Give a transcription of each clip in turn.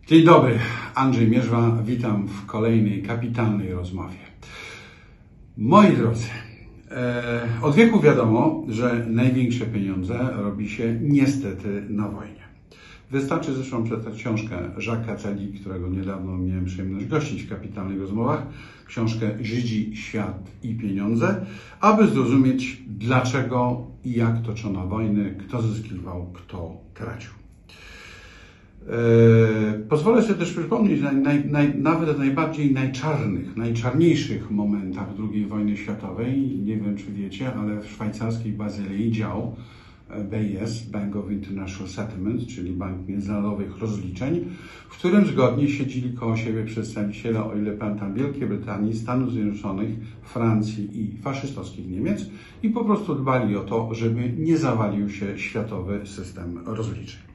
Dzień dobry, Andrzej Mierzwa, witam w kolejnej kapitalnej rozmowie. Moi drodzy, od wieku wiadomo, że największe pieniądze robi się niestety na wojnie. Wystarczy zresztą przeczytać książkę Jacques'a Attali, którego niedawno miałem przyjemność gościć w kapitalnych rozmowach, książkę Żydzi, świat i pieniądze, aby zrozumieć, dlaczego i jak toczono wojny, kto zyskiwał, kto tracił. Pozwolę sobie też przypomnieć nawet o najczarniejszych momentach II wojny światowej. Nie wiem, czy wiecie, ale w szwajcarskiej Bazylii dział BIS, Bank of International Settlements, czyli Bank Międzynarodowych Rozliczeń, w którym zgodnie siedzieli koło siebie przedstawiciele, o ile pamiętam, Wielkiej Brytanii, Stanów Zjednoczonych, Francji i faszystowskich Niemiec i po prostu dbali o to, żeby nie zawalił się światowy system rozliczeń.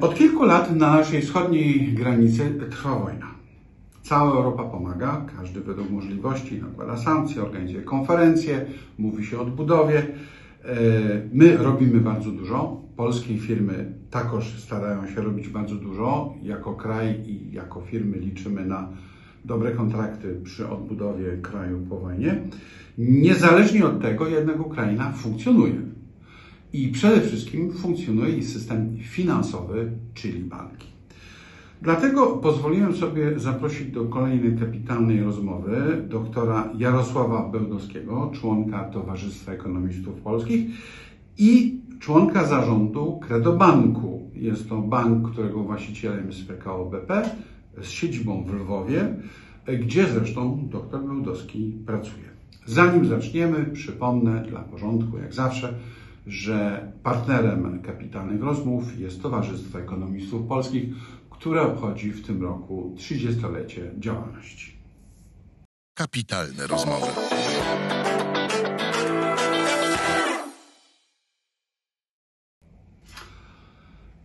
Od kilku lat na naszej wschodniej granicy trwa wojna. Cała Europa pomaga, każdy według możliwości nakłada sankcje, organizuje konferencje, mówi się o odbudowie. My robimy bardzo dużo, polskie firmy także starają się robić bardzo dużo. Jako kraj i jako firmy liczymy na dobre kontrakty przy odbudowie kraju po wojnie. Niezależnie od tego jednak Ukraina funkcjonuje. I przede wszystkim funkcjonuje jej system finansowy, czyli banki. Dlatego pozwoliłem sobie zaprosić do kolejnej kapitalnej rozmowy doktora Jarosława Bełdowskiego, członka Towarzystwa Ekonomistów Polskich i członka zarządu Credobanku. Jest to bank, którego właścicielem jest PKO BP z siedzibą w Lwowie, gdzie zresztą dr Bełdowski pracuje. Zanim zaczniemy, przypomnę dla porządku, jak zawsze, że partnerem kapitalnych rozmów jest Towarzystwo Ekonomistów Polskich, które obchodzi w tym roku 30-lecie działalności. Kapitalne rozmowy.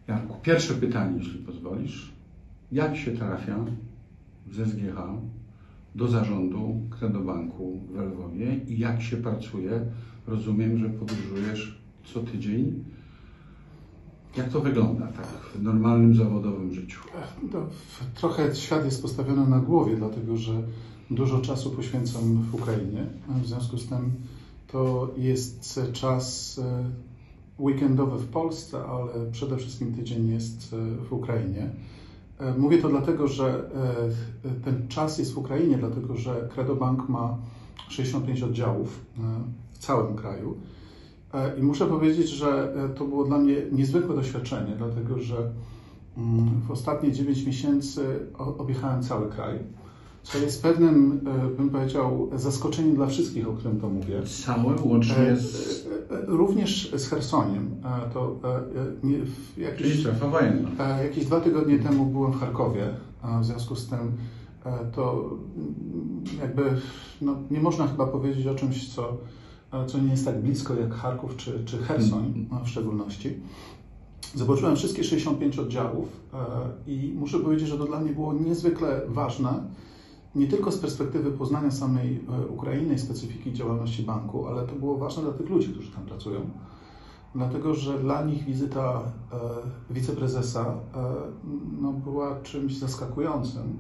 Janku, pierwsze pytanie, jeśli pozwolisz. Jak się trafia z SGH do zarządu Credobanku w Lwowie i jak się pracuje? Rozumiem, że podróżujesz co tydzień. Jak to wygląda tak w normalnym zawodowym życiu? Trochę świat jest postawiony na głowie, dlatego że dużo czasu poświęcam w Ukrainie. W związku z tym to jest czas weekendowy w Polsce, ale przede wszystkim tydzień jest w Ukrainie. Mówię to dlatego, że ten czas jest w Ukrainie, dlatego że Credobank ma 65 oddziałów w całym kraju. I muszę powiedzieć, że to było dla mnie niezwykłe doświadczenie, dlatego że w ostatnie 9 miesięcy objechałem cały kraj, co jest pewnym, bym powiedział, zaskoczeniem dla wszystkich, o którym to mówię. Cały łącznie również z Chersoniem. Czyli strefa wojenna. Jakieś 2 tygodnie temu byłem w Charkowie, w związku z tym to jakby nie można chyba powiedzieć o czymś, co nie jest tak blisko jak Charków czy Cherson w szczególności. Zobaczyłem wszystkie 65 oddziałów i muszę powiedzieć, że to dla mnie było niezwykle ważne, nie tylko z perspektywy poznania samej Ukrainy i specyfiki działalności banku, ale to było ważne dla tych ludzi, którzy tam pracują. Dlatego, że dla nich wizyta wiceprezesa była czymś zaskakującym,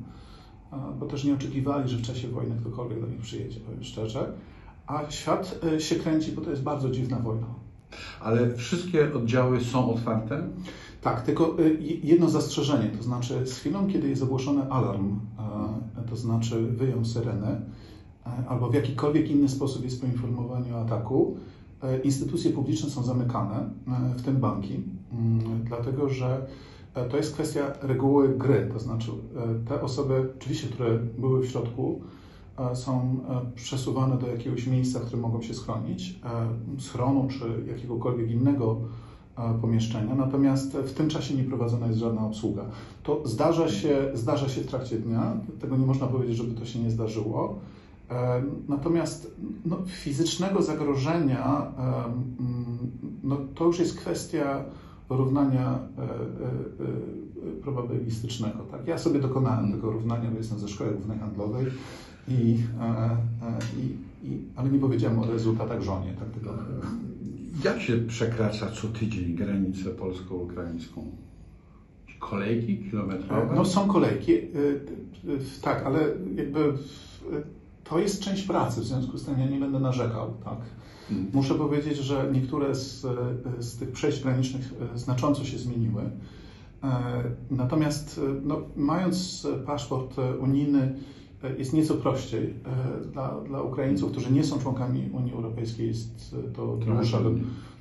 bo też nie oczekiwali, że w czasie wojny ktokolwiek do nich przyjedzie, powiem szczerze. A świat się kręci, bo to jest bardzo dziwna wojna. Ale wszystkie oddziały są otwarte? Tak, tylko jedno zastrzeżenie, to znaczy z chwilą, kiedy jest ogłoszony alarm, to znaczy wyją syrenę, albo w jakikolwiek inny sposób jest poinformowanie o ataku, instytucje publiczne są zamykane, w tym banki, dlatego że to jest kwestia reguły gry, to znaczy te osoby, oczywiście, które były w środku, są przesuwane do jakiegoś miejsca, w którym mogą się schronić, schronu czy jakiegokolwiek innego pomieszczenia, natomiast w tym czasie nie prowadzona jest żadna obsługa. To zdarza się w trakcie dnia, tego nie można powiedzieć, żeby to się nie zdarzyło, natomiast fizycznego zagrożenia to już jest kwestia równania probabilistycznego. Tak? Ja sobie dokonałem tego równania, bo jestem ze Szkoły Głównej Handlowej, ale nie powiedziałem o rezultatach żonie. Tak? Tego... Jak się przekracza co tydzień granicę polsko-ukraińską? kolejki kilometrowe? No są kolejki, tak, ale jakby to jest część pracy, w związku z tym ja nie będę narzekał, tak. Muszę powiedzieć, że niektóre z tych przejść granicznych znacząco się zmieniły. Natomiast no, mając paszport unijny jest nieco prościej. Dla Ukraińców, którzy nie są członkami Unii Europejskiej, jest to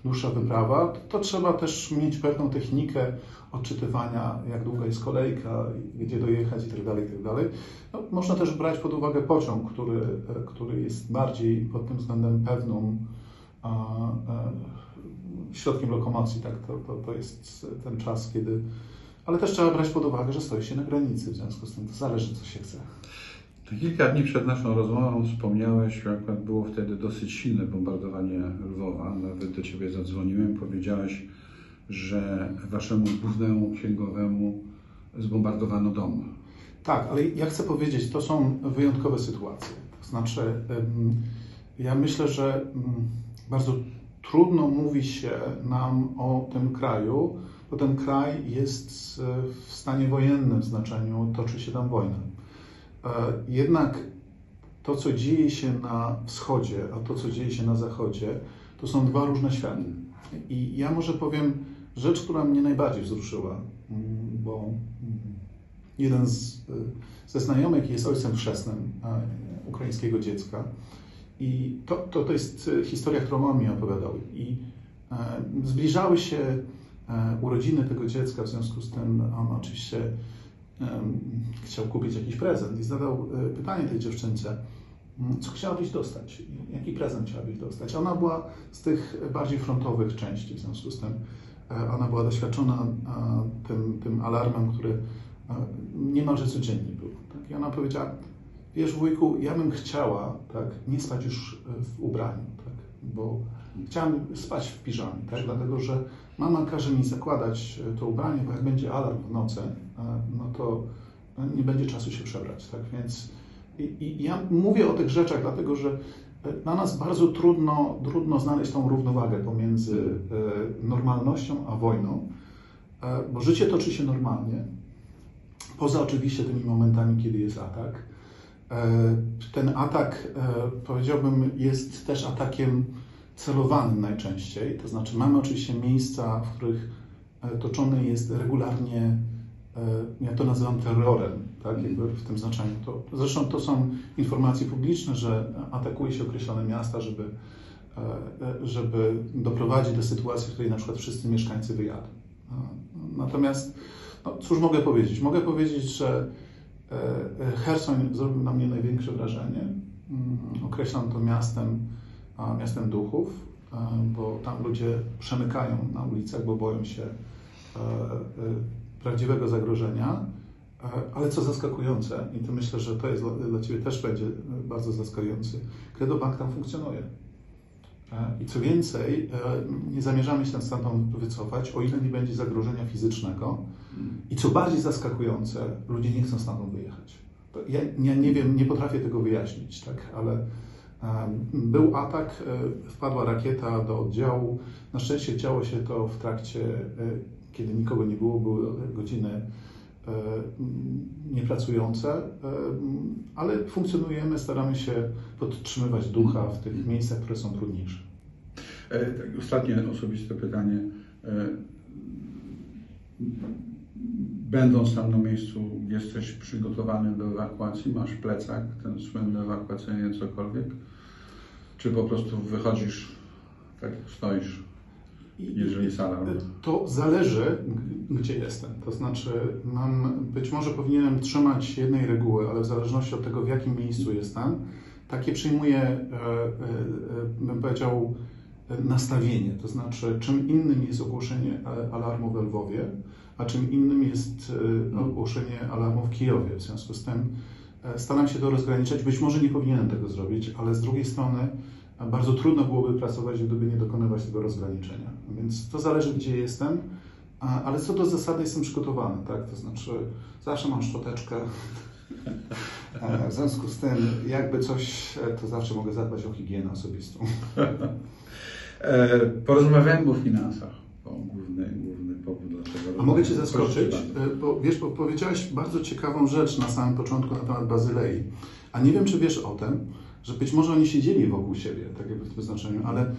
dłuższa wyprawa. To trzeba też mieć pewną technikę odczytywania, jak długa jest kolejka, gdzie dojechać itd. No, można też brać pod uwagę pociąg, który jest bardziej pod tym względem pewną środkiem lokomocji. Tak? To jest ten czas, kiedy... Ale też trzeba brać pod uwagę, że stoi się na granicy, w związku z tym to zależy, co się chce. Kilka dni przed naszą rozmową wspomniałeś, że akurat było wtedy dosyć silne bombardowanie Lwowa. Nawet do Ciebie zadzwoniłem, powiedziałeś, że Waszemu głównemu księgowemu zbombardowano dom. Tak, ale ja chcę powiedzieć, to są wyjątkowe sytuacje. To znaczy, ja myślę, że bardzo trudno mówi się nam o tym kraju, bo ten kraj jest w stanie wojennym w znaczeniu, toczy się tam wojna. Jednak to, co dzieje się na wschodzie, a to, co dzieje się na zachodzie, to są dwa różne światy. I ja może powiem rzecz, która mnie najbardziej wzruszyła, bo jeden ze znajomych jest ojcem chrzestnym ukraińskiego dziecka. I to jest historia, którą on mi opowiadał. I zbliżały się urodziny tego dziecka, w związku z tym on oczywiście chciał kupić jakiś prezent i zadał pytanie tej dziewczynce, co chciałabyś dostać? Jaki prezent chciałabyś dostać? Ona była z tych bardziej frontowych części, w związku z tym ona była doświadczona tym alarmem, który niemalże codziennie był. Tak? I ona powiedziała, wiesz wujku, ja bym chciała nie spać już w ubraniu, bo chciałam spać w piżamie, dlatego że mama każe mi zakładać to ubranie, bo jak będzie alarm w nocy, no to nie będzie czasu się przebrać. Tak? Więc ja mówię o tych rzeczach, dlatego że dla nas bardzo trudno znaleźć tą równowagę pomiędzy normalnością a wojną, bo życie toczy się normalnie, poza oczywiście tymi momentami, kiedy jest atak. Ten atak, powiedziałbym, jest też atakiem celowanym najczęściej, to znaczy mamy oczywiście miejsca, w których toczony jest regularnie, ja to nazywam terrorem, tak, jakby w tym znaczeniu. Zresztą to są informacje publiczne, że atakuje się określone miasta, żeby doprowadzić do sytuacji, w której na przykład wszyscy mieszkańcy wyjadą. Natomiast, no, cóż mogę powiedzieć? Mogę powiedzieć, że Cherson zrobił na mnie największe wrażenie. Określam to miastem duchów, bo tam ludzie przemykają na ulicach, bo boją się prawdziwego zagrożenia. Ale co zaskakujące, i to myślę, że to jest dla Ciebie też będzie bardzo zaskakujący, Credobank tam funkcjonuje. I co więcej, nie zamierzamy się stamtąd wycofać, o ile nie będzie zagrożenia fizycznego. I co bardziej zaskakujące, ludzie nie chcą stamtąd wyjechać. Ja nie wiem, nie potrafię tego wyjaśnić, tak? Ale był atak, wpadła rakieta do oddziału. Na szczęście działo się to w trakcie, kiedy nikogo nie było, były godziny niepracujące, ale funkcjonujemy, staramy się podtrzymywać ducha w tych miejscach, które są trudniejsze. Ostatnie osobiste pytanie. Będąc tam na miejscu, jesteś przygotowany do ewakuacji? Masz plecak, ten słynny ewakuacyjny, cokolwiek? Czy po prostu wychodzisz, tak jak stoisz, jeżeli jest alarm? To zależy, gdzie jestem. To znaczy, być może powinienem trzymać jednej reguły, ale w zależności od tego, w jakim miejscu jestem, takie przyjmuję, bym powiedział, nastawienie. To znaczy, czym innym jest ogłoszenie alarmu w Lwowie, a czym innym jest ogłoszenie alarmu w Kijowie. W związku z tym staram się to rozgraniczać. Być może nie powinienem tego zrobić, ale z drugiej strony bardzo trudno byłoby pracować, gdyby nie dokonywać tego rozgraniczenia. Więc to zależy, gdzie jestem, ale co do zasady jestem przygotowany, tak? To znaczy zawsze mam szczoteczkę. W związku z tym, jakby coś, to zawsze mogę zadbać o higienę osobistą. Porozmawiajmy o finansach. Główny powód naszego A mogę Cię zaskoczyć, bo wiesz, bo powiedziałeś bardzo ciekawą rzecz na samym początku na temat Bazylei. A nie wiem, czy wiesz o tym, że być może oni siedzieli wokół siebie, tak jakby w tym znaczeniu, ale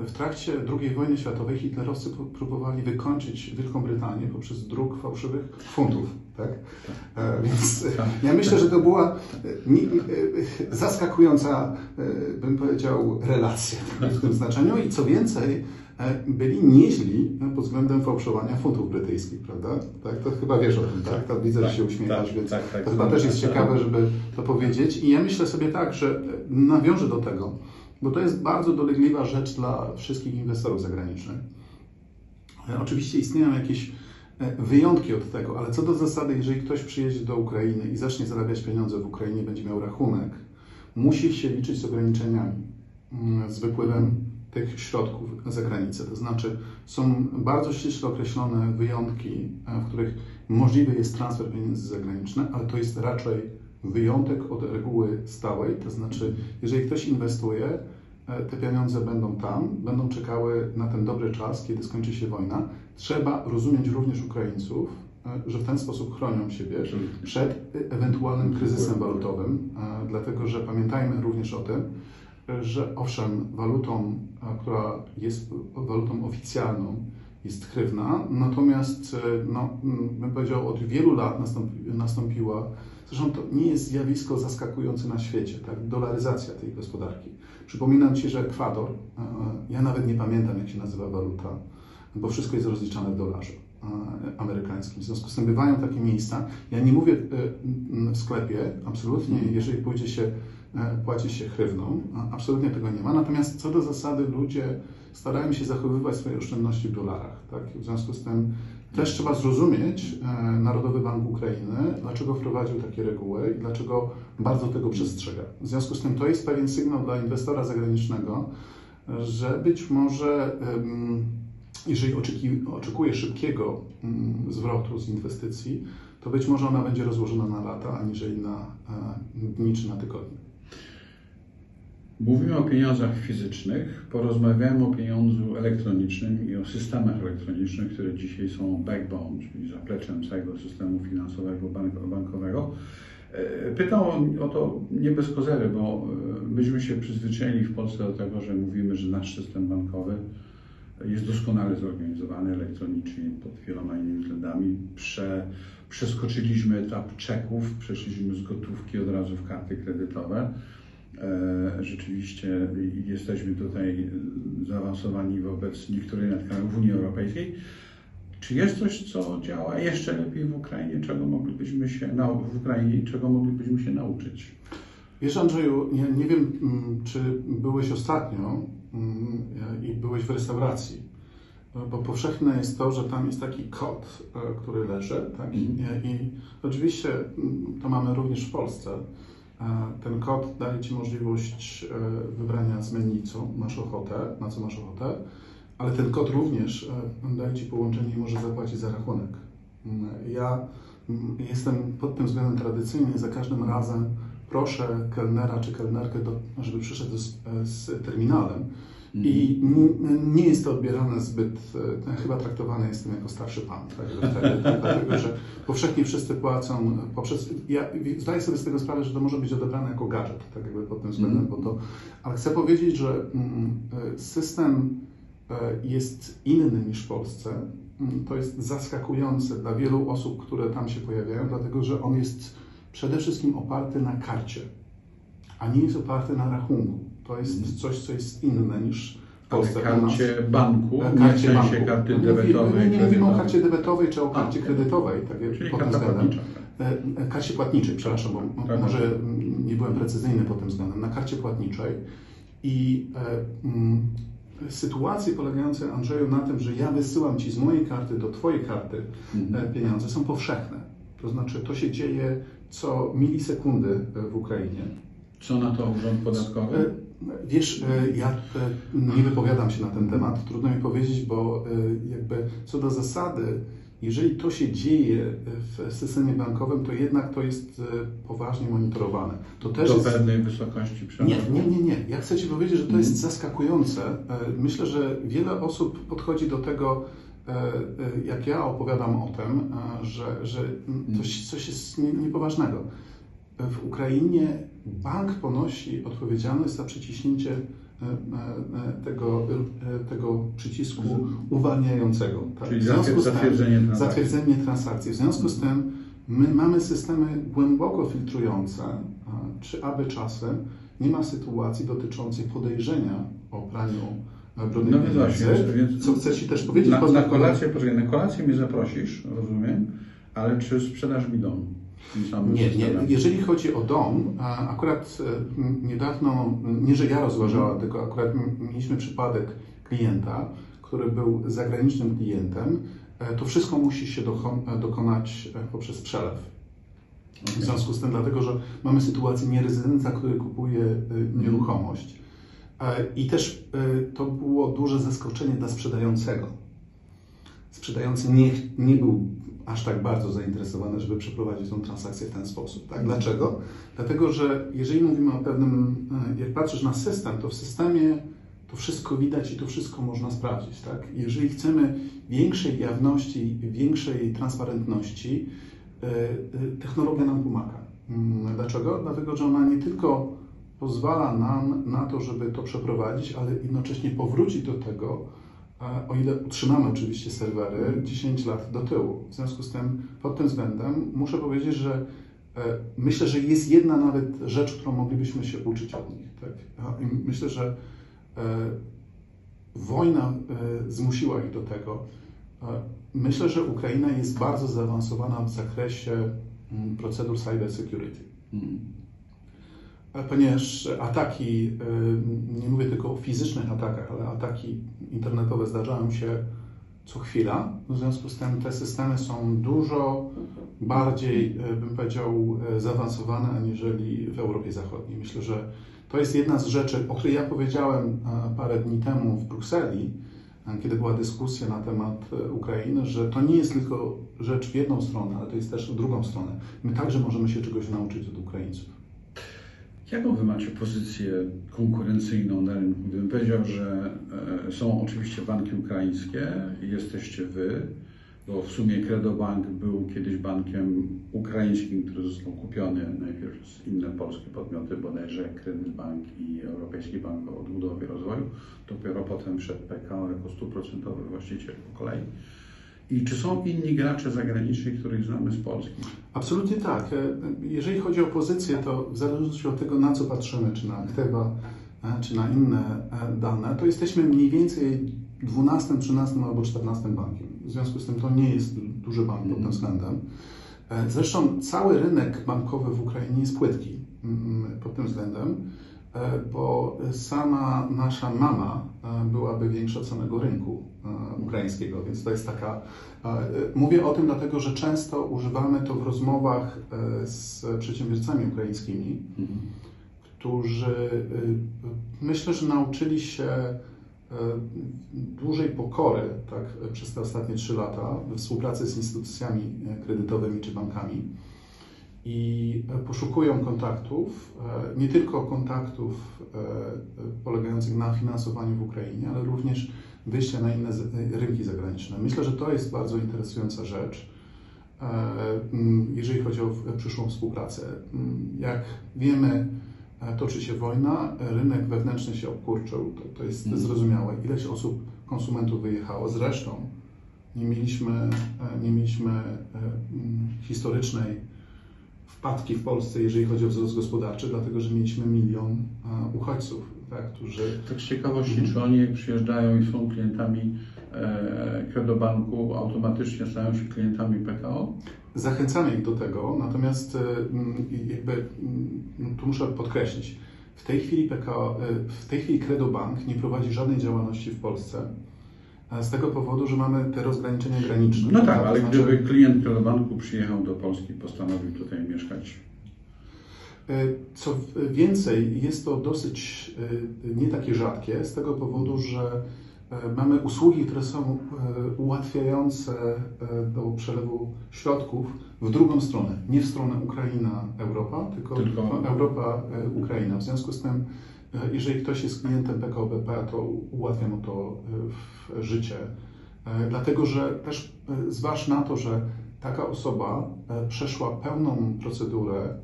w trakcie II wojny światowej hitlerowcy próbowali wykończyć Wielką Brytanię poprzez druk fałszywych funtów. Tak? Więc ja myślę, że to była zaskakująca, bym powiedział, relacja w tym znaczeniu i co więcej, byli nieźli pod względem fałszowania funtów brytyjskich, prawda? Tak? To chyba wiesz o tym, tak? To widzę, że się uśmiechasz, więc to chyba też jest ciekawe, żeby to powiedzieć. I ja myślę sobie tak, że nawiążę do tego, bo to jest bardzo dolegliwa rzecz dla wszystkich inwestorów zagranicznych. Oczywiście istnieją jakieś wyjątki od tego, ale co do zasady, jeżeli ktoś przyjedzie do Ukrainy i zacznie zarabiać pieniądze w Ukrainie, będzie miał rachunek, musi się liczyć z ograniczeniami, z wypływem tych środków za granicę. To znaczy są bardzo ściśle określone wyjątki, w których możliwy jest transfer pieniędzy zagranicznych, ale to jest raczej wyjątek od reguły stałej. To znaczy, jeżeli ktoś inwestuje, te pieniądze będą tam, będą czekały na ten dobry czas, kiedy skończy się wojna. Trzeba rozumieć również Ukraińców, że w ten sposób chronią siebie przed ewentualnym kryzysem walutowym, dlatego że pamiętajmy również o tym, że owszem, walutą, która jest walutą oficjalną, jest hrywna, natomiast bym powiedział, od wielu lat nastąpiła, zresztą to nie jest zjawisko zaskakujące na świecie, tak? Dolaryzacja tej gospodarki. Przypominam Ci, że Ekwador, ja nawet nie pamiętam, jak się nazywa waluta, bo wszystko jest rozliczane w dolarze amerykańskim. W związku z tym bywają takie miejsca. Ja nie mówię w sklepie, absolutnie, jeżeli płaci się hrywną, absolutnie tego nie ma. Natomiast co do zasady ludzie starają się zachowywać swoje oszczędności w dolarach. Tak? W związku z tym też trzeba zrozumieć Narodowy Bank Ukrainy, dlaczego wprowadził takie reguły i dlaczego bardzo tego przestrzega. W związku z tym to jest pewien sygnał dla inwestora zagranicznego, że być może jeżeli oczekuje szybkiego zwrotu z inwestycji, to być może ona będzie rozłożona na lata, aniżeli na dni czy na tygodnie. Mówimy o pieniądzach fizycznych, porozmawiamy o pieniądzu elektronicznym i o systemach elektronicznych, które dzisiaj są backbone, czyli zapleczem całego systemu finansowego, bankowego. Pytam o to nie bez kozery, bo myśmy się przyzwyczaili w Polsce do tego, że mówimy, że nasz system bankowy jest doskonale zorganizowany elektronicznie pod wieloma innymi względami. Przeskoczyliśmy etap czeków, przeszliśmy z gotówki od razu w karty kredytowe. Rzeczywiście jesteśmy tutaj zaawansowani wobec niektórych nawet krajów w Unii Europejskiej. Czy jest coś, co działa jeszcze lepiej w Ukrainie, czego moglibyśmy się nauczyć? Wiesz, Andrzeju, ja nie wiem, czy byłeś ostatnio i byłeś w restauracji, bo powszechne jest to, że tam jest taki kod, który leży, tak? I oczywiście to mamy również w Polsce. Ten kod daje Ci możliwość wybrania z menu, na co masz ochotę, ale ten kod również daje Ci połączenie i może zapłacić za rachunek. Ja jestem pod tym względem tradycyjny, za każdym razem proszę kelnera czy kelnerkę, żeby przyszedł z terminalem i nie jest to odbierane zbyt, chyba traktowany jestem jako starszy pan, tak? Dlatego, że powszechnie wszyscy płacą ja zdaję sobie z tego sprawę, że to może być odebrane jako gadżet, tak jakby pod tym względem, ale chcę powiedzieć, że system jest inny niż w Polsce. To jest zaskakujące dla wielu osób, które tam się pojawiają, dlatego że on jest przede wszystkim oparty na karcie, a nie jest oparty na rachunku. To jest coś, co jest inne niż w Polsce. Ale karcie banku, nie w sensie karty debetowej. Nie mówimy o karcie debetowej czy o karcie kredytowej. Czyli karta płatnicza. Karcie płatniczej, przepraszam, bo może nie byłem precyzyjny pod tym względem. Na karcie płatniczej i sytuacje polegające, Andrzeju, na tym, że ja wysyłam Ci z mojej karty do Twojej karty pieniądze, są powszechne. To znaczy, to się dzieje co milisekundy w Ukrainie. Co na to urząd podatkowy? Wiesz, ja nie wypowiadam się na ten temat. Trudno mi powiedzieć, bo jakby co do zasady, jeżeli to się dzieje w systemie bankowym, to jednak to jest poważnie monitorowane. To też do pewnej wysokości przerostu? Nie. Ja chcę Ci powiedzieć, że to jest zaskakujące. Myślę, że wiele osób podchodzi do tego jak ja opowiadam o tym, że coś jest niepoważnego. W Ukrainie bank ponosi odpowiedzialność za przyciśnięcie tego przycisku uwalniającego. Tak? Czyli zatwierdzenie transakcji. W związku z tym my mamy systemy głęboko filtrujące, czy aby czasem nie ma sytuacji dotyczącej podejrzenia o praniu brudnych pieniędzy. Co chcę Ci też powiedzieć? Na kolację mnie zaprosisz, rozumiem, ale czy sprzedaż mi dom? Nie. Jeżeli chodzi o dom, akurat niedawno, nie że ja rozważałam, tylko akurat mieliśmy przypadek klienta, który był zagranicznym klientem, to wszystko musi się dokonać poprzez przelew. Okay. W związku z tym, dlatego, że mamy sytuację nierezydenta, który kupuje nieruchomość. I też to było duże zaskoczenie dla sprzedającego. Sprzedający nie był aż tak bardzo zainteresowany, żeby przeprowadzić tą transakcję w ten sposób. Tak? Dlaczego? Dlatego, że jeżeli mówimy o pewnym, jak patrzysz na system, to w systemie to wszystko widać i to wszystko można sprawdzić. Tak? Jeżeli chcemy większej jawności, większej transparentności, technologia nam pomaga. Dlaczego? Dlatego, że ona nie tylko pozwala nam na to, żeby to przeprowadzić, ale jednocześnie powrócić do tego, o ile utrzymamy oczywiście serwery 10 lat do tyłu. W związku z tym, pod tym względem muszę powiedzieć, że myślę, że jest jedna nawet rzecz, którą moglibyśmy się uczyć od nich. Tak? I myślę, że wojna zmusiła ich do tego. Myślę, że Ukraina jest bardzo zaawansowana w zakresie procedur cyber security. Ponieważ ataki, nie mówię tylko o fizycznych atakach, ale ataki internetowe zdarzają się co chwila. W związku z tym te systemy są dużo bardziej, bym powiedział, zaawansowane aniżeli w Europie Zachodniej. Myślę, że to jest jedna z rzeczy, o której ja powiedziałem parę dni temu w Brukseli, kiedy była dyskusja na temat Ukrainy, że to nie jest tylko rzecz w jedną stronę, ale to jest też w drugą stronę. My także możemy się czegoś nauczyć od Ukraińców. Jaką Wy macie pozycję konkurencyjną na rynku? Gdybym powiedział, że są oczywiście banki ukraińskie, jesteście Wy, bo w sumie Credobank był kiedyś bankiem ukraińskim, który został kupiony najpierw przez inne polskie podmioty, bodajże Kredytbank i Europejski Bank Odbudowy i Rozwoju, dopiero potem wszedł PKO jako 100% właściciel po kolei. I czy są inni gracze zagraniczni, których znamy z Polski? Absolutnie tak. Jeżeli chodzi o pozycję, to w zależności od tego, na co patrzymy, czy na aktywa, czy na inne dane, to jesteśmy mniej więcej 12, 13 albo 14 bankiem. W związku z tym to nie jest duży bank pod tym względem. Zresztą cały rynek bankowy w Ukrainie jest płytki pod tym względem, bo sama nasza mama byłaby większa od samego rynku ukraińskiego, więc to jest taka... Mówię o tym dlatego, że często używamy to w rozmowach z przedsiębiorcami ukraińskimi, którzy myślę, że nauczyli się dużej pokory tak, przez te ostatnie 3 lata we współpracy z instytucjami kredytowymi czy bankami i poszukują kontaktów, nie tylko kontaktów polegających na finansowaniu w Ukrainie, ale również wyjścia na inne rynki zagraniczne. Myślę, że to jest bardzo interesująca rzecz, jeżeli chodzi o przyszłą współpracę. Jak wiemy, toczy się wojna, rynek wewnętrzny się obkurczył, to jest zrozumiałe. Ileś osób, konsumentów wyjechało. Zresztą nie mieliśmy historycznej wpadki w Polsce, jeżeli chodzi o wzrost gospodarczy, dlatego że mieliśmy 1 milion uchodźców, tak, którzy... Tak z ciekawości, czy oni jak przyjeżdżają i są klientami Credobanku, automatycznie stają się klientami PKO? Zachęcamy ich do tego, natomiast jakby tu muszę podkreślić, w tej chwili Credobank nie prowadzi żadnej działalności w Polsce z tego powodu, że mamy te rozgraniczenia graniczne. No tak, ale gdyby klient Credobanku przyjechał do Polski, postanowił tutaj mieszkać. Co więcej, jest to dosyć nie takie rzadkie z tego powodu, że mamy usługi, które są ułatwiające do przelewu środków w drugą stronę. Nie w stronę Ukraina-Europa, tylko Europa-Ukraina. W związku z tym, jeżeli ktoś jest klientem PKO BP, to ułatwia mu to życie Dlatego, że też zważ na to, że taka osoba przeszła pełną procedurę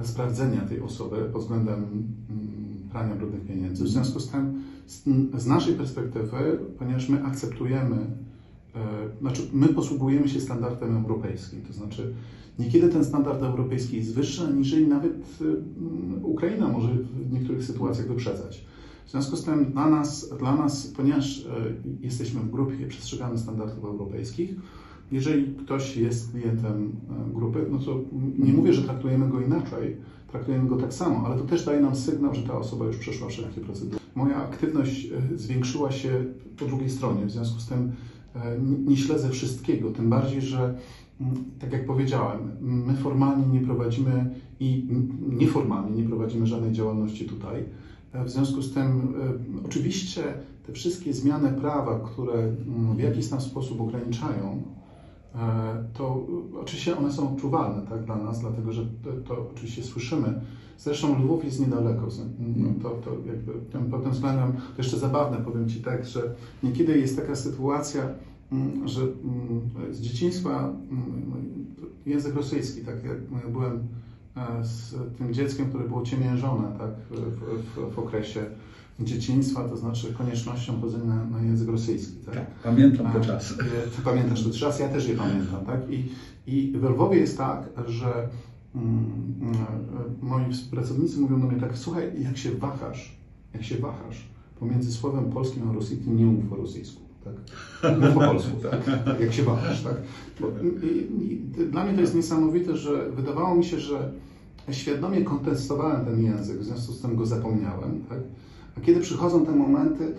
sprawdzenia tej osoby pod względem prania brudnych pieniędzy. W związku z tym, z naszej perspektywy, ponieważ my akceptujemy, my posługujemy się standardem europejskim, to znaczy niekiedy ten standard europejski jest wyższy, aniżeli nawet Ukraina może w niektórych sytuacjach wyprzedzać. W związku z tym dla nas, ponieważ jesteśmy w grupie, przestrzegamy standardów europejskich, jeżeli ktoś jest klientem grupy, no to nie mówię, że traktujemy go inaczej, traktujemy go tak samo, ale to też daje nam sygnał, że ta osoba już przeszła wszelkie procedury. Moja aktywność zwiększyła się po drugiej stronie, w związku z tym nie śledzę wszystkiego, tym bardziej, że tak jak powiedziałem, my formalnie nie prowadzimy i nieformalnie nie prowadzimy żadnej działalności tutaj. W związku z tym oczywiście te wszystkie zmiany prawa, które w jakiś tam sposób ograniczają, to oczywiście one są odczuwalne, tak, dla nas, dlatego że to oczywiście słyszymy. Zresztą Lwów jest niedaleko. To jakby pod tym względem to jeszcze zabawne, powiem Ci tak, że niekiedy jest taka sytuacja, że z dzieciństwa język rosyjski, tak jak byłem z tym dzieckiem, które było ciemiężone, tak, w okresie dzieciństwa, to znaczy koniecznością chodzenia na język rosyjski. Tak, pamiętam te czasy. Ty pamiętasz ten czas, ja też je pamiętam. Tak? I w Lwowie jest tak, że moi współpracownicy mówią do mnie tak, słuchaj, jak się wahasz pomiędzy słowem polskim a rosyjskim, nie mów po rosyjsku. Tak? Mów po polsku, tak? Jak się wahasz. Tak? Dla mnie to jest niesamowite, że wydawało mi się, że świadomie kontestowałem ten język, w związku z tym go zapomniałem. Tak? A kiedy przychodzą te momenty,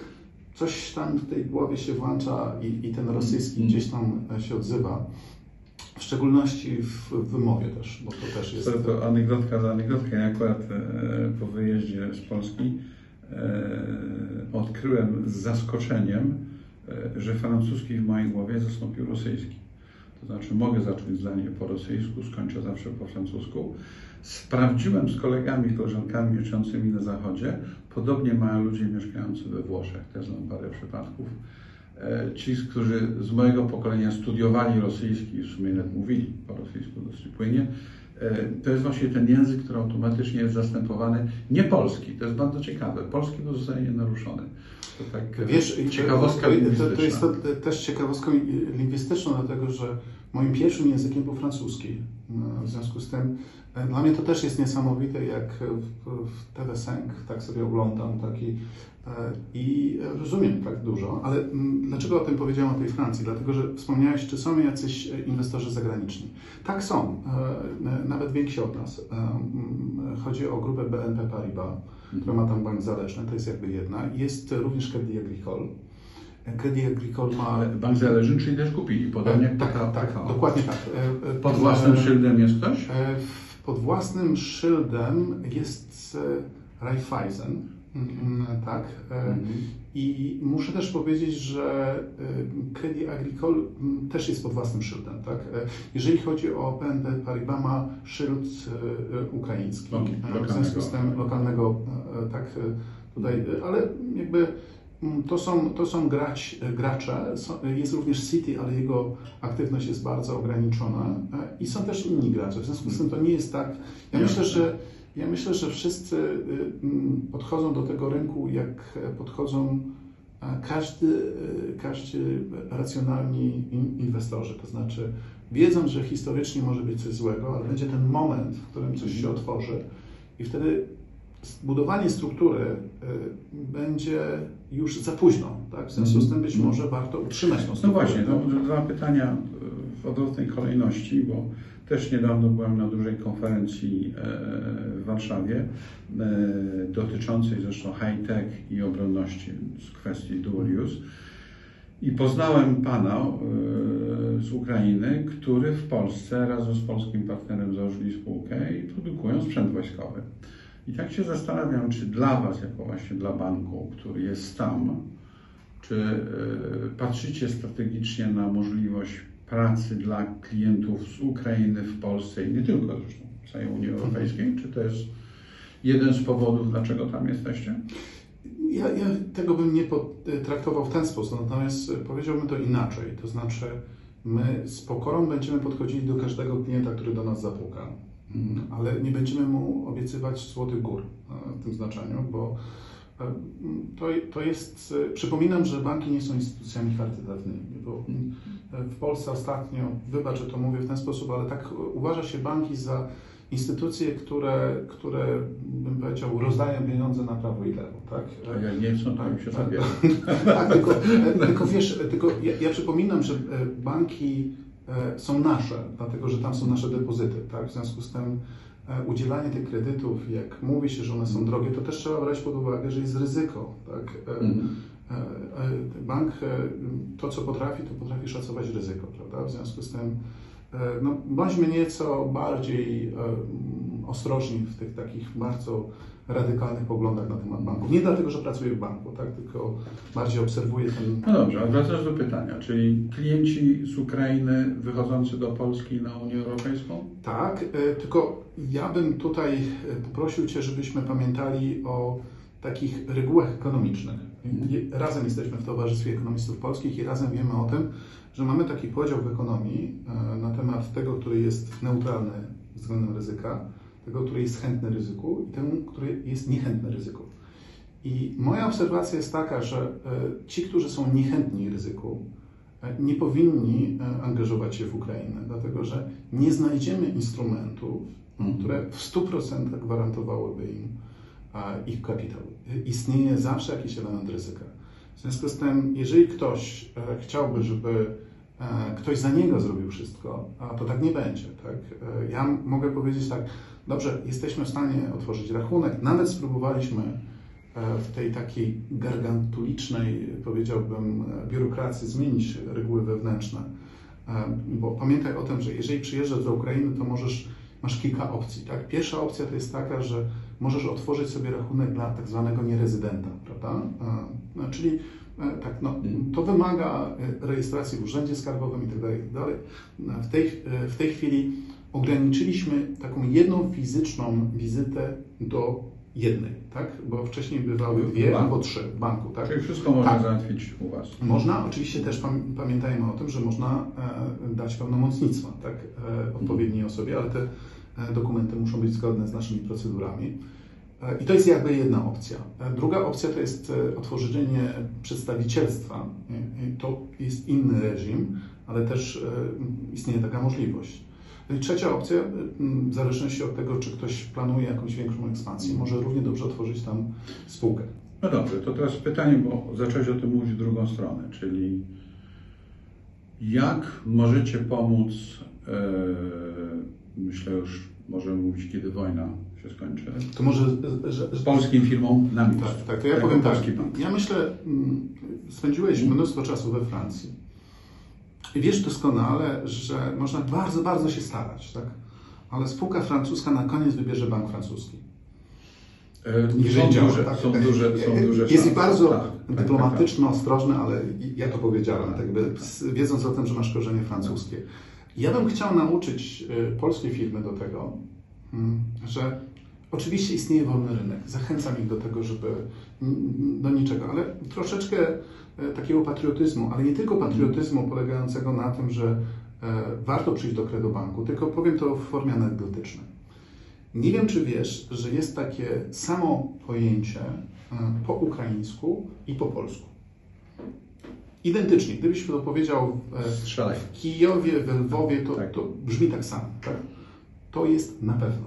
coś tam w tej głowie się włącza i ten rosyjski gdzieś tam się odzywa. W szczególności w wymowie też, bo to też jest... To anegdotka za anegdotkę. Ja akurat po wyjeździe z Polski odkryłem z zaskoczeniem, że francuski w mojej głowie zastąpił rosyjski. To znaczy mogę zacząć zdanie po rosyjsku, skończę zawsze po francusku. Sprawdziłem z kolegami, koleżankami mieszkającymi na zachodzie. Podobnie mają ludzie mieszkający we Włoszech. Też znam parę przypadków. Ci, którzy z mojego pokolenia studiowali rosyjski i w sumie nawet mówili po rosyjsku dosyć płynnie, to jest właśnie ten język, który automatycznie jest zastępowany. Nie polski, to jest bardzo ciekawe. Polski pozostaje nienaruszony. To tak, wiesz, ciekawostka lingwistyczna. To jest też ciekawostką lingwistyczną, dlatego że moim pierwszym językiem był francuski. W związku z tym dla mnie to też jest niesamowite, jak w TV5 tak sobie oglądam i rozumiem tak dużo, ale dlaczego o tym powiedziałem, o tej Francji? Dlatego, że wspomniałeś, czy są jacyś inwestorzy zagraniczni. Tak są, nawet więksi od nas. Chodzi o grupę BNP Paribas, która ma tam bank zależny, to jest jakby jedna. Jest również Crédit Agricole. Crédit Agricole ma... Bank zależny, czyli też kupili, podobnie jak tak, dokładnie tak. Pod własnym szyldem jest ktoś? Pod własnym szyldem jest Raiffeisen, tak. I muszę też powiedzieć, że Crédit Agricole też jest pod własnym szyldem, tak. Jeżeli chodzi o BNP Paribas, ma szyld ukraiński, w związku z tym lokalnego, tak, tutaj, ale jakby to są gracze, jest również Citi, ale jego aktywność jest bardzo ograniczona i są też inni gracze, w związku z tym to nie jest tak. Ja myślę, że wszyscy podchodzą do tego rynku, jak podchodzą każdy racjonalni inwestorzy, to znaczy wiedzą, że historycznie może być coś złego, ale będzie ten moment, w którym coś się otworzy i wtedy budowanie struktury będzie już za późno, tak? W związku z tym być może warto utrzymać tą strukturę. No właśnie, to dwa pytania w odwrotnej kolejności, bo też niedawno byłem na dużej konferencji w Warszawie dotyczącej zresztą high-tech i obronności z kwestii dual use i poznałem pana z Ukrainy, który w Polsce razem z polskim partnerem założyli spółkę i produkują sprzęt wojskowy. I tak się zastanawiam, czy dla Was, jako właśnie dla banku, który jest tam, czy patrzycie strategicznie na możliwość pracy dla klientów z Ukrainy w Polsce i nie tylko zresztą w całej Unii Europejskiej? Czy to jest jeden z powodów, dlaczego tam jesteście? Ja tego bym nie traktował w ten sposób, natomiast powiedziałbym to inaczej. To znaczy, my z pokorą będziemy podchodzili do każdego klienta, który do nas zapuka, ale nie będziemy mu obiecywać złotych gór w tym znaczeniu, bo to jest... Przypominam, że banki nie są instytucjami charytatywnymi, bo w Polsce ostatnio, wybacz, że to mówię w ten sposób, ale tak uważa się banki za instytucje, które bym powiedział, rozdają pieniądze na prawo i lewo, tak? A jak nie chcą, to im się zabiera. Tak, tylko wiesz, ja przypominam, że banki są nasze, dlatego że tam są nasze depozyty, tak? W związku z tym udzielanie tych kredytów, jak mówi się, że one są drogie, to też trzeba brać pod uwagę, że jest ryzyko, tak? Bank to, co potrafi, to potrafi szacować ryzyko, prawda? W związku z tym no, bądźmy nieco bardziej ostrożni w tych takich bardzo radykalnych poglądach na temat banków. Nie dlatego, że pracuję w banku, tak? Tylko bardziej obserwuję ten... No dobrze, a wracając do pytania, czyli klienci z Ukrainy wychodzący do Polski na Unię Europejską? Tak, tylko ja bym tutaj poprosił Cię, żebyśmy pamiętali o takich regułach ekonomicznych. Razem jesteśmy w Towarzystwie Ekonomistów Polskich i razem wiemy o tym, że mamy taki podział w ekonomii na temat tego, który jest neutralny względem ryzyka, tego, który jest chętny ryzyku i temu, który jest niechętny ryzyku. I moja obserwacja jest taka, że ci, którzy są niechętni ryzyku, nie powinni angażować się w Ukrainę, dlatego że nie znajdziemy instrumentów, które w 100% gwarantowałyby im ich kapitał. Istnieje zawsze jakiś element ryzyka. W związku z tym, jeżeli ktoś chciałby, żeby ktoś za niego zrobił wszystko, to tak nie będzie. Tak? Ja mogę powiedzieć tak, dobrze, jesteśmy w stanie otworzyć rachunek, nawet spróbowaliśmy w tej takiej gargantulicznej, powiedziałbym, biurokracji zmienić reguły wewnętrzne, bo pamiętaj o tym, że jeżeli przyjeżdżasz do Ukrainy, to masz kilka opcji. Tak? Pierwsza opcja to jest taka, że możesz otworzyć sobie rachunek dla tak zwanego nierezydenta, prawda? Czyli tak, no, to wymaga rejestracji w urzędzie skarbowym itd. W tej chwili ograniczyliśmy taką jedną fizyczną wizytę do jednej, tak? Bo wcześniej bywały dwie albo trzy w banku. Tak? Czyli wszystko można załatwić u Was. Można, oczywiście też pamiętajmy o tym, że można dać pełnomocnictwa tak? Odpowiedniej osobie, ale te dokumenty muszą być zgodne z naszymi procedurami. I to jest jakby jedna opcja. Druga opcja to jest otworzenie przedstawicielstwa. To jest inny reżim, ale też istnieje taka możliwość. No i trzecia opcja, w zależności od tego, czy ktoś planuje jakąś większą ekspansję, może równie dobrze otworzyć tam spółkę. No dobrze, to teraz pytanie, bo zacząłeś o tym mówić w drugą stronę, czyli jak możecie pomóc, myślę już możemy mówić, kiedy wojna się skończy, to może polskim firmom na miejscu. Tak, to ja powiem tak. Ja myślę, spędziłeś mnóstwo czasu we Francji. I wiesz doskonale, że można bardzo, bardzo się starać, tak? Ale spółka francuska na koniec wybierze bank francuski. Są duże jest i bardzo dyplomatyczne, ostrożne, ale ja to powiedziałem, tak jakby, wiedząc o tym, że masz korzenie francuskie. Ja bym chciał nauczyć polskie firmy do tego, że oczywiście istnieje wolny rynek. Zachęcam ich do tego, żeby do niczego, ale troszeczkę takiego patriotyzmu, ale nie tylko patriotyzmu polegającego na tym, że warto przyjść do Credobanku, tylko powiem to w formie anegdotycznej. Nie wiem, czy wiesz, że jest takie samo pojęcie po ukraińsku i po polsku. Identycznie. Gdybyś to powiedział w Kijowie, w Lwowie, to brzmi tak samo. Tak? To jest na pewno.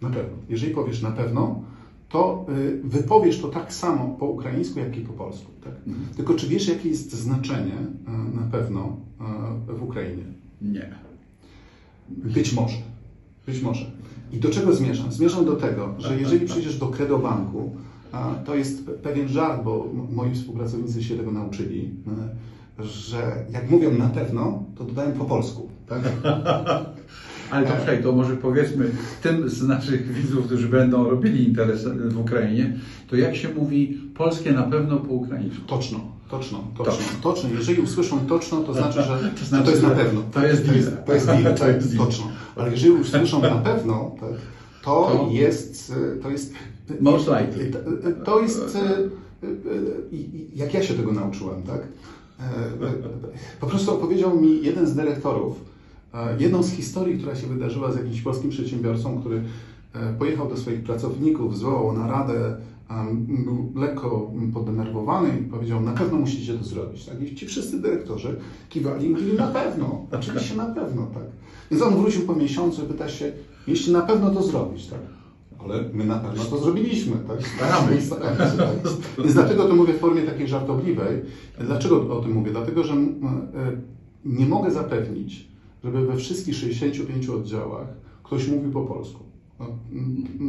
Na pewno. Jeżeli powiesz na pewno, to wypowiesz to tak samo po ukraińsku, jak i po polsku. Tak? Tylko czy wiesz, jakie jest znaczenie na pewno w Ukrainie? Nie. Być może. Być może. I do czego zmierzam? Zmierzam do tego, że jeżeli przyjdziesz do Credobanku, to jest pewien żart, bo moi współpracownicy się tego nauczyli, że jak mówią na pewno, to dodają po polsku. Tak? Ale to słuchaj, to może powiedzmy tym z naszych widzów, którzy będą robili interes w Ukrainie, to jak się mówi polskie na pewno po ukraińsku? Toczno. Jeżeli usłyszą toczno, to znaczy, że to jest na pewno. To jest deal, toczno. Ale jeżeli usłyszą na pewno, tak, To jest most likely. To jest, jak ja się tego nauczyłem, tak? Po prostu opowiedział mi jeden z dyrektorów, jedną z historii, która się wydarzyła z jakimś polskim przedsiębiorcą, który pojechał do swoich pracowników, zwołał naradę, był lekko podenerwowany i powiedział, na pewno musicie to zrobić. Tak? I ci wszyscy dyrektorzy kiwali i mówili, na pewno, oczywiście na pewno. Tak? Więc on wrócił po miesiącu i pyta się, jeśli na pewno to zrobić. Tak? Ale my na pewno to zrobiliśmy. Tak? Więc dlatego to mówię w formie takiej żartobliwej. Dlaczego o tym mówię? Dlatego, że nie mogę zapewnić, żeby we wszystkich 65 oddziałach ktoś mówił po polsku.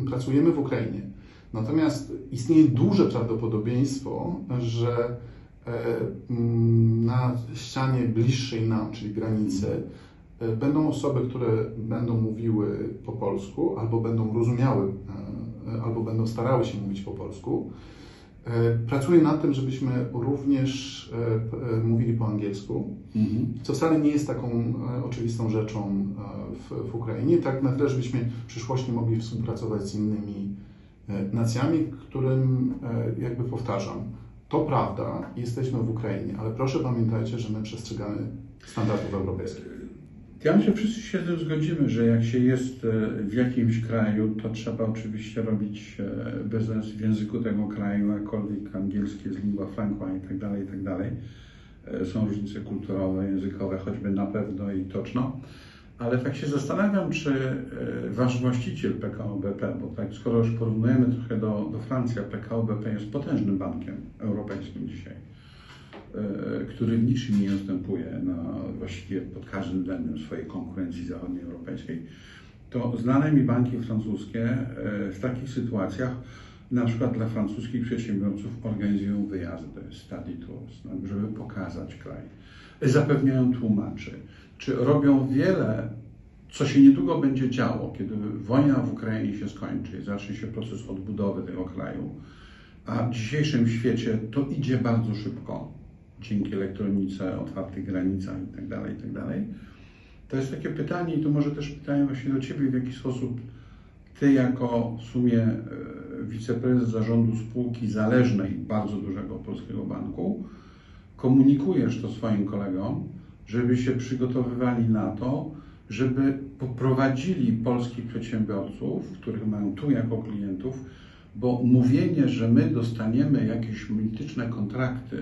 Pracujemy w Ukrainie. Natomiast istnieje duże prawdopodobieństwo, że na ścianie bliższej nam, czyli granicy, będą osoby, które będą mówiły po polsku, albo będą rozumiały, albo będą starały się mówić po polsku. Pracuję nad tym, żebyśmy również mówili po angielsku, co wcale nie jest taką oczywistą rzeczą w Ukrainie. Tak na tyle, żebyśmy w przyszłości mogli współpracować z innymi nacjami, którym, jakby powtarzam, to prawda, jesteśmy w Ukrainie, ale proszę pamiętajcie, że my przestrzegamy standardów europejskich. Ja myślę, że wszyscy się z tym zgodzimy, że jak się jest w jakimś kraju, to trzeba oczywiście robić biznes w języku tego kraju, jakkolwiek angielski jest lingua franca i tak dalej, i tak dalej. Są różnice kulturowe, językowe, choćby na pewno i toczno. Ale tak się zastanawiam, czy wasz właściciel PKO BP, bo tak skoro już porównujemy trochę do Francji, a PKO BP jest potężnym bankiem europejskim dzisiaj, który w niczym nie ustępuje właściwie pod każdym względem swojej konkurencji zachodnioeuropejskiej, to znane mi banki francuskie w takich sytuacjach, na przykład dla francuskich przedsiębiorców, organizują wyjazdy, study tours, żeby pokazać kraj, zapewniają tłumaczy, czy robią wiele, co się niedługo będzie działo, kiedy wojna w Ukrainie się skończy i zacznie się proces odbudowy tego kraju, a w dzisiejszym świecie to idzie bardzo szybko, dzięki elektronice, otwartych granicach itd. To jest takie pytanie i tu może też pytanie właśnie do Ciebie, w jaki sposób Ty jako w sumie wiceprezes zarządu spółki zależnej, bardzo dużego polskiego banku, komunikujesz to swoim kolegom, żeby się przygotowywali na to, żeby poprowadzili polskich przedsiębiorców, których mają tu jako klientów, bo mówienie, że my dostaniemy jakieś mityczne kontrakty,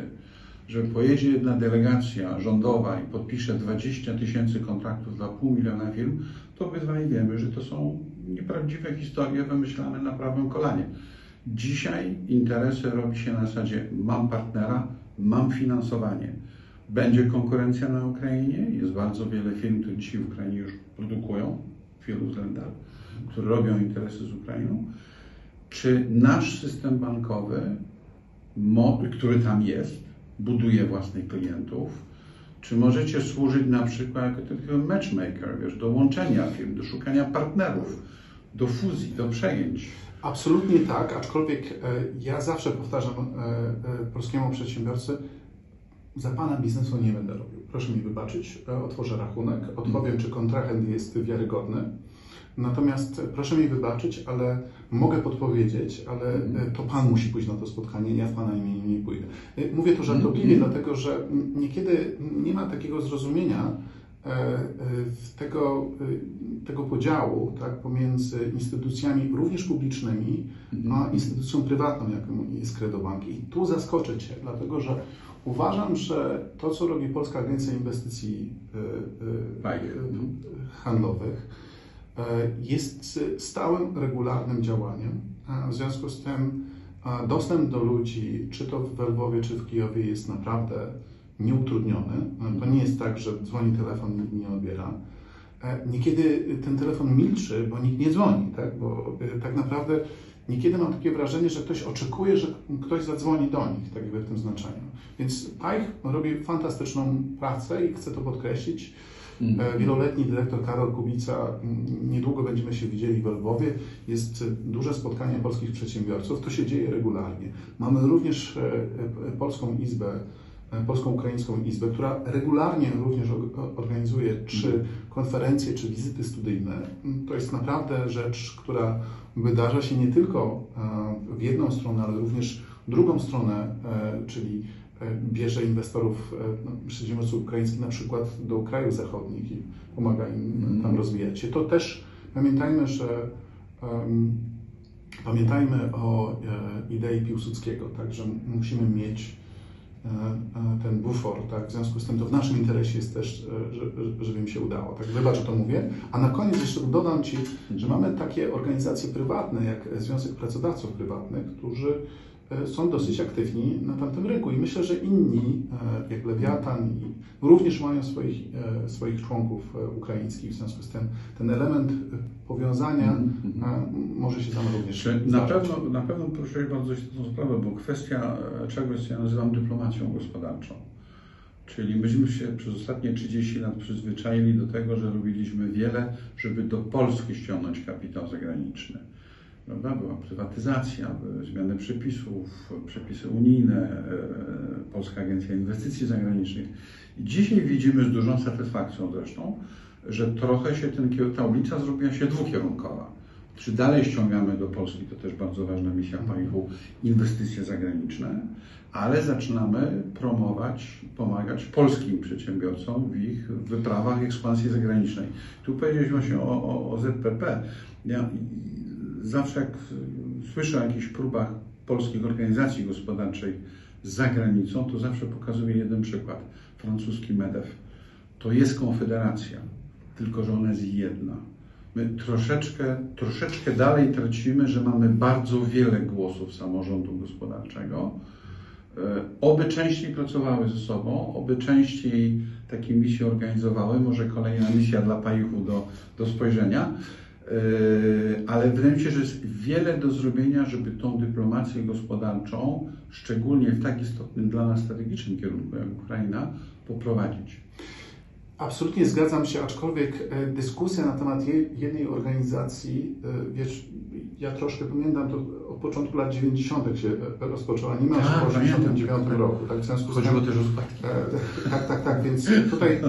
że pojedzie jedna delegacja rządowa i podpisze 20 000 kontraktów dla 500 000 firm, to obydwaj wiemy, że to są nieprawdziwe historie wymyślane na prawym kolanie. Dzisiaj interesy robi się na zasadzie mam partnera, mam finansowanie. Będzie konkurencja na Ukrainie, jest bardzo wiele firm, które dzisiaj w Ukrainie już produkują w wielu względach, które robią interesy z Ukrainą. Czy nasz system bankowy, który tam jest, buduje własnych klientów? Czy możecie służyć na przykład jako taki matchmaker, do łączenia firm, do szukania partnerów, do fuzji, do przejęć? Absolutnie tak, aczkolwiek ja zawsze powtarzam polskiemu przedsiębiorcy, za Pana biznesu nie będę robił. Proszę mi wybaczyć, otworzę rachunek, odpowiem, czy kontrahent jest wiarygodny. Natomiast proszę mi wybaczyć, ale mogę podpowiedzieć, ale to Pan musi pójść na to spotkanie, ja w Pana imieniu nie pójdę. Mówię to żartobliwie, dlatego że niekiedy nie ma takiego zrozumienia tego podziału, tak, pomiędzy instytucjami również publicznymi, a instytucją prywatną, jaką jest Credobank. I tu zaskoczę Cię, dlatego że uważam, że to, co robi Polska Agencja Inwestycji Handlowych, jest stałym, regularnym działaniem. W związku z tym dostęp do ludzi, czy to w Lwowie, czy w Kijowie, jest naprawdę nieutrudniony. To nie jest tak, że dzwoni telefon, nikt nie odbiera. Niekiedy ten telefon milczy, bo nikt nie dzwoni, tak? Bo tak naprawdę niekiedy mam takie wrażenie, że ktoś oczekuje, że ktoś zadzwoni do nich, tak jakby w tym znaczeniu. Więc Pajch robi fantastyczną pracę i chcę to podkreślić. Wieloletni dyrektor Karol Kubica, niedługo będziemy się widzieli w Lwowie. Jest duże spotkanie polskich przedsiębiorców, to się dzieje regularnie. Mamy również Polską Izbę Polsko-Ukraińską Izbę, która regularnie również organizuje czy konferencje, czy wizyty studyjne. To jest naprawdę rzecz, która wydarza się nie tylko w jedną stronę, ale również w drugą stronę, czyli bierze inwestorów, przedsiębiorców ukraińskich na przykład do krajów zachodnich i pomaga im tam rozwijać się. To też pamiętajmy, że pamiętajmy o idei Piłsudskiego, tak, że musimy mieć ten bufor, tak, w związku z tym to w naszym interesie jest też, żeby im się udało. Tak, wybacz, że to mówię. A na koniec jeszcze dodam Ci, że mamy takie organizacje prywatne, jak Związek Pracodawców Prywatnych, którzy są dosyć aktywni na tamtym rynku i myślę, że inni, jak Lewiatan, również mają swoich członków ukraińskich, w związku z tym ten element powiązania może się tam również zdarzyć. Na pewno poruszyłeś bardzo istotną sprawę, bo kwestia czegoś, co ja nazywam dyplomacją gospodarczą. Czyli myśmy się przez ostatnie 30 lat przyzwyczaili do tego, że robiliśmy wiele, żeby do Polski ściągnąć kapitał zagraniczny. Prawda? Była prywatyzacja, były zmiany przepisów, przepisy unijne, Polska Agencja Inwestycji Zagranicznych. I dzisiaj widzimy z dużą satysfakcją zresztą, że trochę się ta ulica zrobiła się dwukierunkowa. Czy dalej ściągamy do Polski, to też bardzo ważna misja PAIH-u, inwestycje zagraniczne, ale zaczynamy promować, pomagać polskim przedsiębiorcom w ich wyprawach ekspansji zagranicznej. Tu powiedziałeś właśnie o ZPP. Ja zawsze jak słyszę o jakichś próbach polskich organizacji gospodarczej za granicą, to zawsze pokazuję jeden przykład. Francuski MEDEF. To jest konfederacja, tylko że ona jest jedna. My troszeczkę dalej tracimy, że mamy bardzo wiele głosów samorządu gospodarczego. Oby częściej pracowały ze sobą, oby częściej takie misje organizowały. Może kolejna misja dla PAIH-u do spojrzenia. Ale wydaje mi się, że jest wiele do zrobienia, żeby tą dyplomację gospodarczą, szczególnie w tak istotnym dla nas strategicznym kierunku jak Ukraina, poprowadzić. Absolutnie zgadzam się, aczkolwiek dyskusja na temat jednej organizacji, wiesz, ja troszkę pamiętam, to od początku lat 90. się rozpoczęła, niemalże w 1989 roku. Tak, w związku z chodziło tym, też o spadki. Tak, więc tutaj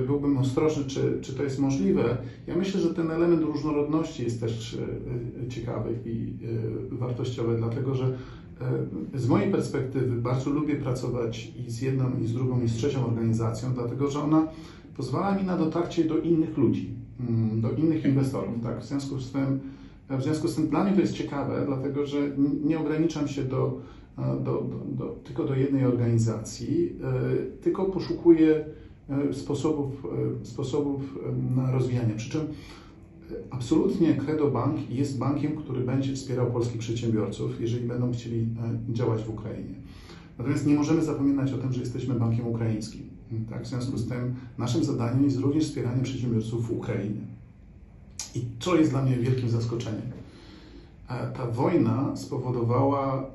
byłbym ostrożny, czy to jest możliwe. Ja myślę, że ten element różnorodności jest też ciekawy i wartościowy, dlatego że z mojej perspektywy bardzo lubię pracować i z jedną, i z drugą, i z trzecią organizacją, dlatego że ona pozwala mi na dotarcie do innych ludzi, do innych inwestorów. Tak? W związku z tym dla mnie to jest ciekawe, dlatego że nie ograniczam się tylko do jednej organizacji, tylko poszukuję sposobów na rozwijanie. Przy czym absolutnie Credo Bank jest bankiem, który będzie wspierał polskich przedsiębiorców, jeżeli będą chcieli działać w Ukrainie. Natomiast nie możemy zapominać o tym, że jesteśmy bankiem ukraińskim. Tak? W związku z tym naszym zadaniem jest również wspieranie przedsiębiorców w Ukrainie. I co jest dla mnie wielkim zaskoczeniem? Ta wojna spowodowała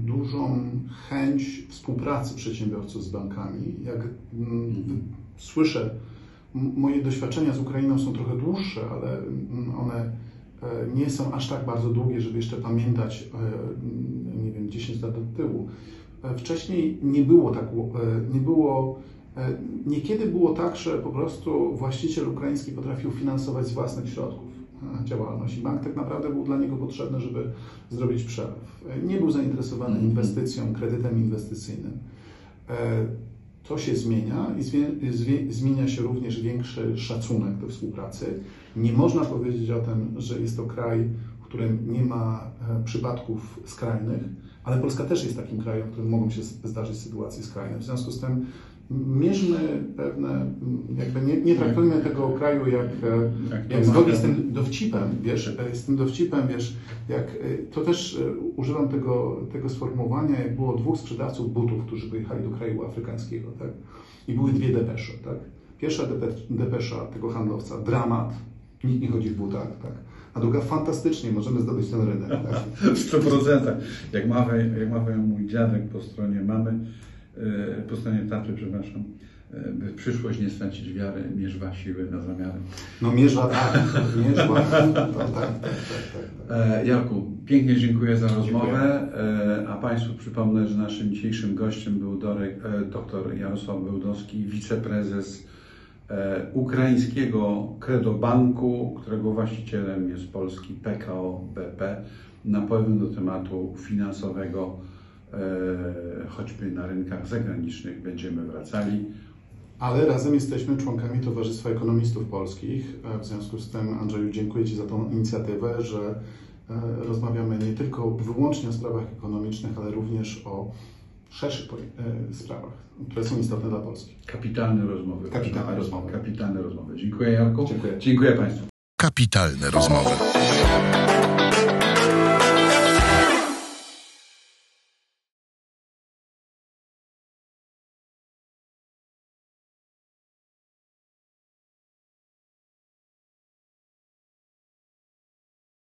dużą chęć współpracy przedsiębiorców z bankami. Jak słyszę, moje doświadczenia z Ukrainą są trochę dłuższe, ale one nie są aż tak bardzo długie, żeby jeszcze pamiętać, nie wiem, 10 lat do tyłu. Wcześniej niekiedy było tak, że po prostu właściciel ukraiński potrafił finansować z własnych środków działalność i bank tak naprawdę był dla niego potrzebny, żeby zrobić przelew. Nie był zainteresowany inwestycją, kredytem inwestycyjnym. To się zmienia i zmienia się również większy szacunek do współpracy. Nie można powiedzieć o tym, że jest to kraj, w którym nie ma przypadków skrajnych, ale Polska też jest takim krajem, w którym mogą się zdarzyć sytuacje skrajne. W związku z tym mierzmy pewne, jakby nie traktujmy tego kraju jak zgodnie z tym dowcipem, wiesz, jak to też używam tego sformułowania, jak było dwóch sprzedawców butów, którzy wyjechali do kraju afrykańskiego, tak? I były dwie depesze, tak? Pierwsza depesza tego handlowca, dramat, nikt nie chodzi w butach, tak? A druga, fantastycznie, możemy zdobyć ten rynek. Tak? W 100%. Jak mawiał mój dziadek po stronie mamy, po stronie taty, przepraszam, by w przyszłość nie stracić wiary, mierzwa siły na zamiary. No mierzwa, tak, mierzwa. Tak. Jarku, pięknie dziękuję za rozmowę, a Państwu przypomnę, że naszym dzisiejszym gościem był dr Jarosław Bełdowski, wiceprezes ukraińskiego Kredobanku, którego właścicielem jest polski PKO BP. Na pewno do tematu finansowego, choćby na rynkach zagranicznych, będziemy wracali. Ale razem jesteśmy członkami Towarzystwa Ekonomistów Polskich. W związku z tym, Andrzeju, dziękuję Ci za tą inicjatywę, że rozmawiamy nie tylko wyłącznie o sprawach ekonomicznych, ale również o szerszych sprawach, które są istotne dla Polski. Kapitalne rozmowy. Kapitalne rozmowy. Kapitalne rozmowy. Dziękuję, Jarku. Dziękuję. Dziękuję Państwu. Kapitalne rozmowy.